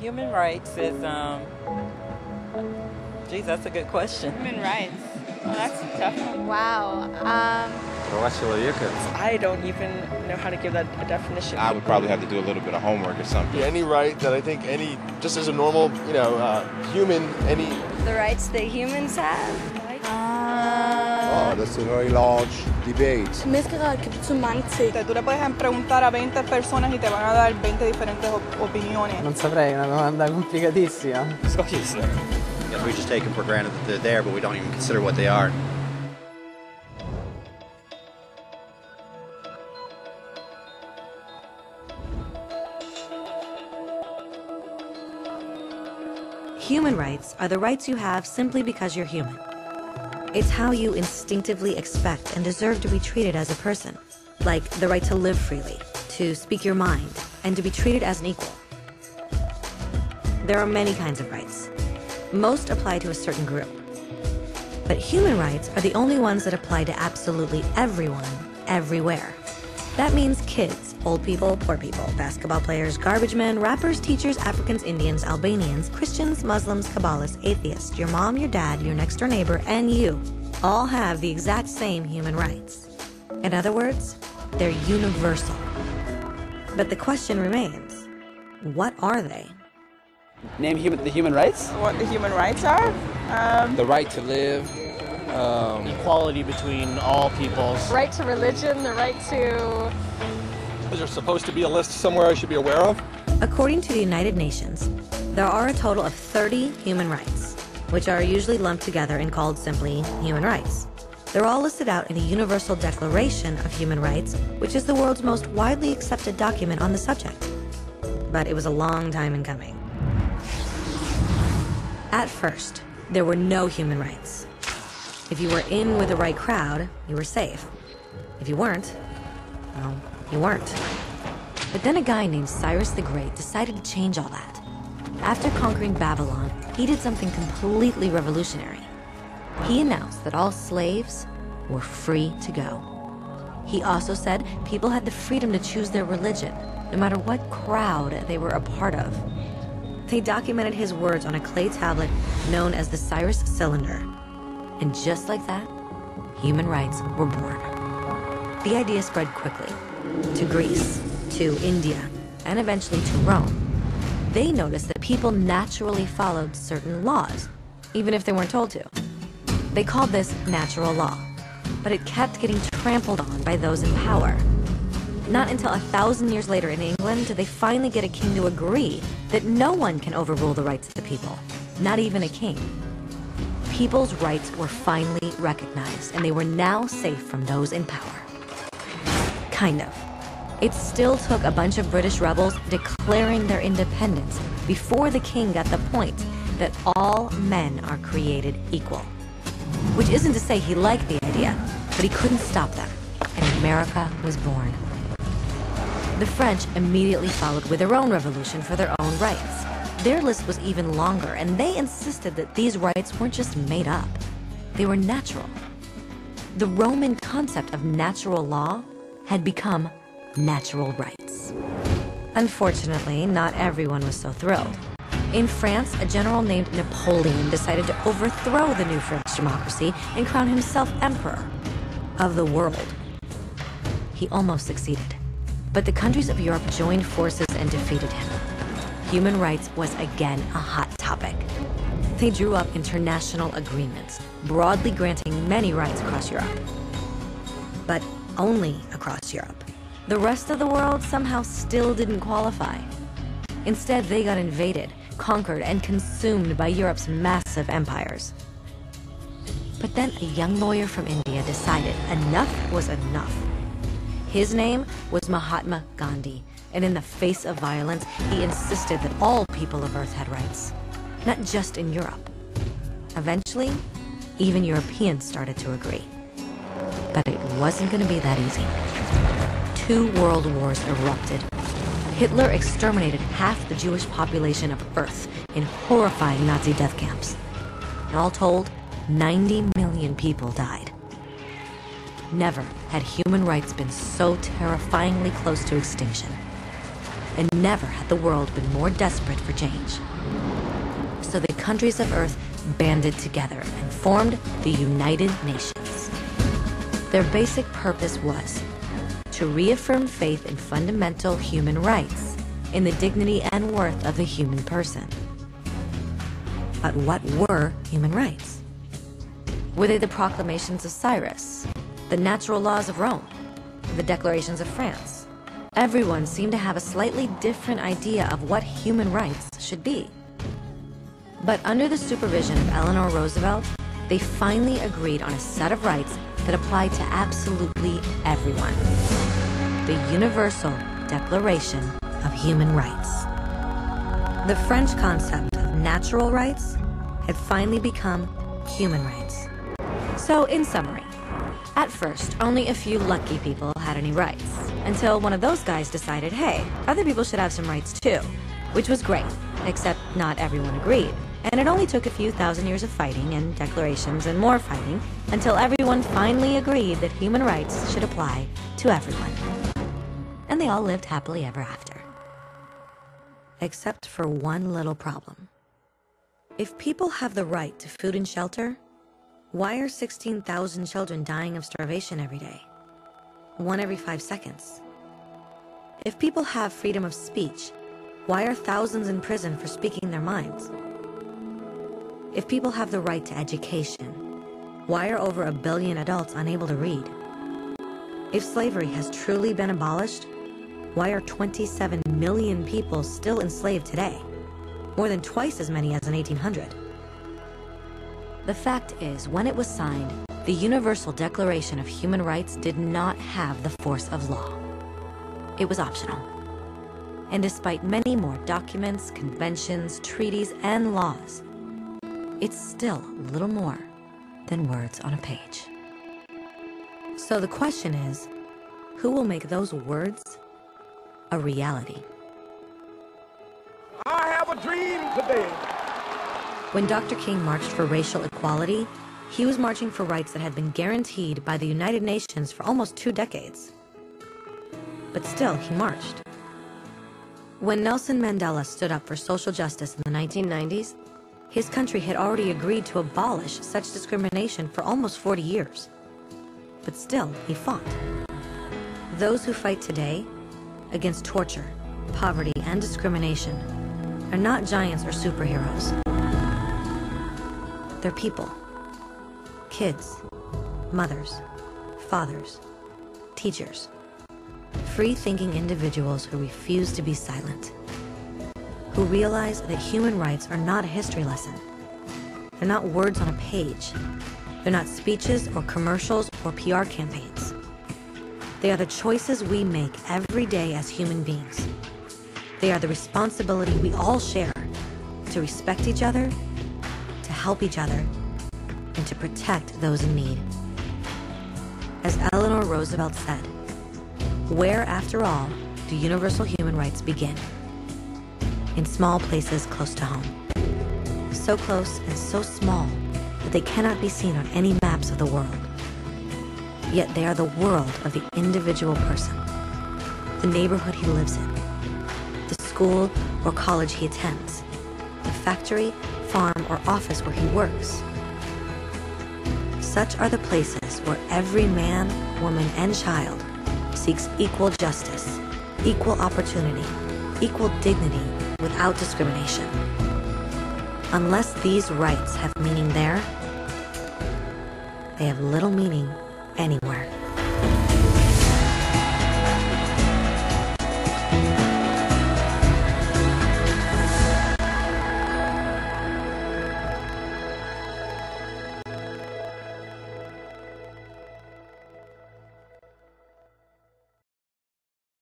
Human rights is, geez, that's a good question. Human rights. Oh, that's a tough one. Wow. Права человека. I don't even know how to give that a definition. I would probably have to do a little bit of homework or something. Any right that I think just as a normal, human, any... The rights that humans have? Oh, that's a very large debate. Menneskeret kan betyde mange ting. Tú le puedes preguntar a 20 personas y te van a dar 20 diferentes opiniones. Non saprei, è una domanda complicatissima. Yes, we just take them for granted that they're there, but we don't even consider what they are. Human rights are the rights you have simply because you're human. It's how you instinctively expect and deserve to be treated as a person, like the right to live freely, to speak your mind, and to be treated as an equal. There are many kinds of rights. Most apply to a certain group. But human rights are the only ones that apply to absolutely everyone, everywhere. That means kids, old people, poor people, basketball players, garbage men, rappers, teachers, Africans, Indians, Albanians, Christians, Muslims, Kabbalists, atheists, your mom, your dad, your next door neighbor, and you all have the exact same human rights. In other words, they're universal. But the question remains, what are they? Name the human rights? What the human rights are? The right to live. Equality between all peoples. Right to religion, the right to... Is there supposed to be a list somewhere I should be aware of? According to the United Nations, there are a total of 30 human rights, which are usually lumped together and called simply human rights. They're all listed out in the Universal Declaration of Human Rights, which is the world's most widely accepted document on the subject. But it was a long time in coming. At first, there were no human rights. If you were in with the right crowd, you were safe. If you weren't, well, you weren't. But then a guy named Cyrus the Great decided to change all that. After conquering Babylon, he did something completely revolutionary. He announced that all slaves were free to go. He also said people had the freedom to choose their religion, no matter what crowd they were a part of. They documented his words on a clay tablet known as the Cyrus Cylinder. And just like that, human rights were born. The idea spread quickly to Greece, to India, and eventually to Rome. They noticed that people naturally followed certain laws, even if they weren't told to. They called this natural law, but it kept getting trampled on by those in power. Not until 1,000 years later in England did they finally get a king to agree that no one can overrule the rights of the people, not even a king. People's rights were finally recognized, and they were now safe from those in power. Kind of. It still took a bunch of British rebels declaring their independence before the king got the point that all men are created equal. Which isn't to say he liked the idea, but he couldn't stop them, and America was born. The French immediately followed with their own revolution for their own rights. Their list was even longer, and they insisted that these rights weren't just made up. They were natural. The Roman concept of natural law had become natural rights. Unfortunately, not everyone was so thrilled. In France, a general named Napoleon decided to overthrow the new French democracy and crown himself emperor of the world. He almost succeeded, but the countries of Europe joined forces and defeated him. Human rights was again a hot topic. They drew up international agreements, broadly granting many rights across Europe. But only across Europe. The rest of the world somehow still didn't qualify. Instead, they got invaded, conquered, and consumed by Europe's massive empires. But then a young lawyer from India decided enough was enough. His name was Mahatma Gandhi, and in the face of violence, he insisted that all people of Earth had rights, not just in Europe. Eventually, even Europeans started to agree. But it wasn't going to be that easy. 2 world wars erupted. Hitler exterminated half the Jewish population of Earth in horrifying Nazi death camps. And all told, 90 million people died. Never had human rights been so terrifyingly close to extinction. and never had the world been more desperate for change. So the countries of Earth banded together and formed the United Nations. Their basic purpose was to reaffirm faith in fundamental human rights, in the dignity and worth of the human person. But what were human rights? Were they the proclamations of Cyrus, the natural laws of Rome, the declarations of France? Everyone seemed to have a slightly different idea of what human rights should be. But under the supervision of Eleanor Roosevelt, they finally agreed on a set of rights that applied to absolutely everyone. The Universal Declaration of Human Rights. The French concept of natural rights had finally become human rights. So, in summary, at first, only a few lucky people had any rights, until one of those guys decided, hey, other people should have some rights too, which was great, except not everyone agreed. And it only took a few thousand years of fighting and declarations and more fighting until everyone finally agreed that human rights should apply to everyone. And they all lived happily ever after. Except for one little problem. If people have the right to food and shelter, why are 16,000 children dying of starvation every day? 1 every 5 seconds. If people have freedom of speech, why are thousands in prison for speaking their minds? If people have the right to education, why are over 1 billion adults unable to read? If slavery has truly been abolished, why are 27 million people still enslaved today? More than twice as many as in 1800. The fact is, when it was signed, the Universal Declaration of Human Rights did not have the force of law. It was optional. And despite many more documents, conventions, treaties, and laws, it's still little more than words on a page. So the question is, who will make those words a reality? I have a dream today. When Dr. King marched for racial equality, he was marching for rights that had been guaranteed by the United Nations for almost 2 decades. But still, he marched. When Nelson Mandela stood up for social justice in the 1990s, his country had already agreed to abolish such discrimination for almost 40 years. But still, he fought. Those who fight today against torture, poverty, and discrimination are not giants or superheroes. They're people. Kids, mothers, fathers, teachers. Free-thinking individuals who refuse to be silent. Who realize that human rights are not a history lesson. They're not words on a page. They're not speeches or commercials or PR campaigns. They are the choices we make every day as human beings. They are the responsibility we all share to respect each other, to help each other, and to protect those in need. As Eleanor Roosevelt said, where, after all, do universal human rights begin? In small places close to home. So close and so small that they cannot be seen on any maps of the world. Yet they are the world of the individual person, the neighborhood he lives in, the school or college he attends, the factory, farm, or office where he works. Such are the places where every man, woman, and child seeks equal justice, equal opportunity, equal dignity, without discrimination. Unless these rights have meaning there, they have little meaning anywhere.